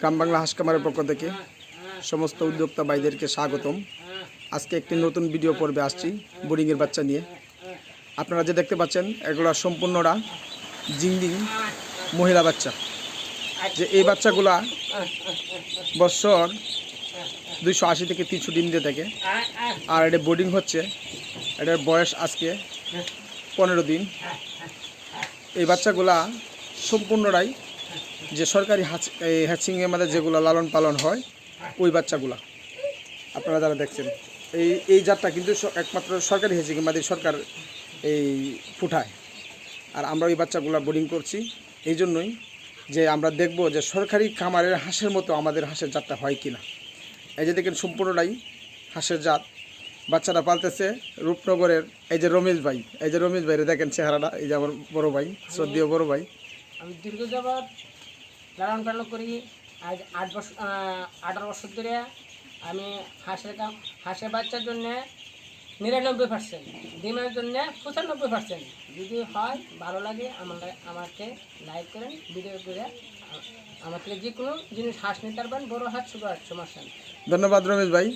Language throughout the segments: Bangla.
গ্রাম বাংলা হাঁস খামারের পক্ষ থেকে সমস্ত উদ্যোক্তা ভাইদেরকে স্বাগতম। আজকে একটি নতুন ভিডিও পর্বে আসছি বোর্ডিংয়ের বাচ্চা নিয়ে। আপনারা যে দেখতে পাচ্ছেন এগুলো সম্পূর্ণরা জিংডিং মহিলা বাচ্চা। যে এই বাচ্চাগুলা বছর 280 থেকে 300 ডিম দিয়ে থাকে। আর এটা বোর্ডিং হচ্ছে, এটার বয়স আজকে 15 দিন। এই বাচ্চাগুলা সম্পূর্ণরাই যে সরকারি হ্যাচিংয়ের মধ্যে যেগুলো লালন পালন হয় ওই বাচ্চাগুলা আপনারা যারা দেখছেন, এই জাতটা কিন্তু একমাত্র সরকারি হ্যাচিংয়ের মধ্যে সরকার এই ফুটায়। আর আমরা ওই বাচ্চাগুলা বোর্ডিং করছি এই জন্যই যে আমরা দেখব যে সরকারি খামারের হাঁসের মতো আমাদের হাঁসের জাতটা হয় কিনা। এই যে দেখেন সম্পূর্ণটাই হাঁসের জাত। বাচ্চারা পালতেছে রূপনগরের এই যে রমেশ ভাই, এই যে রমেশ ভাইরে দেখেন চেহারাটা, এই যে আমার বড় ভাই, শ্রদ্ধেয় বড় ভাই। আমি দীর্ঘ যাবৎ লালন পালন করি, আজ 18 বছর ধরে। আমি হাঁসের বাচ্চার জন্যে 99%, ডিমের জন্যে 95%। যদি হয় ভালো লাগে আমাকে লাইক করেন, ভিডিও করে আমার থেকে যে কোনো জিনিস হাঁস নিতে পারবেন, বড় হাঁস ছোটো হাঁস সমস্যা নেই। ধন্যবাদ রমেশ ভাই।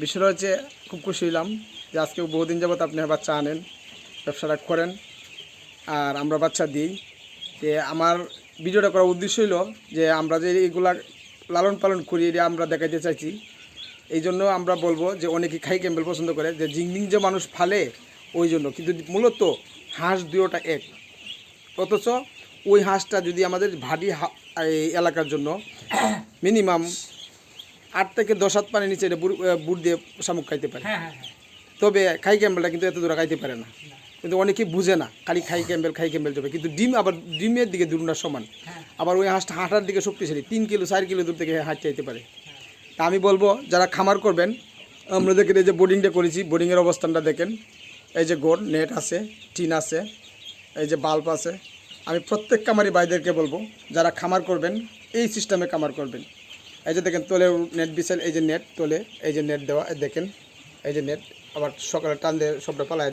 বিষয়টা হচ্ছে খুব খুশি হইলাম যে আজকে বহুদিন যাবত আপনি বাচ্চা আনেন, ব্যবসাটা করেন আর আমরা বাচ্চা দিই। যে আমার ভিডিওটা করার উদ্দেশ্য হইল যে আমরা যে এইগুলা লালন পালন করি এটা আমরা দেখাইতে চাইছি। এই জন্য আমরা বলবো যে অনেকে খাই ক্যাম্বেল পছন্দ করে, যে জিংডিং যে মানুষ ফালে ওই জন্য, কিন্তু মূলত হাঁস দুটোটা এক। অথচ ওই হাঁসটা যদি আমাদের ভারী এলাকার জন্য মিনিমাম 8 থেকে 10 হাত পানির নিচে এটা বুট দিয়ে শামুক খাইতে পারে। তবে খাই ক্যাম্বেলটা কিন্তু এত দূরে খাইতে পারে না। কিন্তু অনেকেই বুঝে না, খালি খাই ক্যাম্বেল যাবে, কিন্তু ডিম আবার ডিমের দিকে দুটোটা সমান। আবার ওই হাঁসটা হাঁটার দিকে শক্তিশালী, 3 কিলো 4 কিলো দূর থেকে হাঁটতে যেতে পারে। তা আমি বলবো যারা খামার করবেন, আমরা দেখেন এই যে বোর্ডিংটা করেছি, বোর্ডিংয়ের অবস্থানটা দেখেন। এই যে গোড় নেট আছে, টিন আছে, এই যে বাল্ব আছে। আমি প্রত্যেক খামারি ভাইদেরকে বলবো যারা খামার করবেন এই সিস্টেমে খামার করবেন। এই যে দেখেন তোলে নেট বিছাল, এই যে নেট তোলে, এই যে নেট দেওয়া দেখেন, এই যে নেট আবার সকালে টান দিয়ে সবটা পালায়।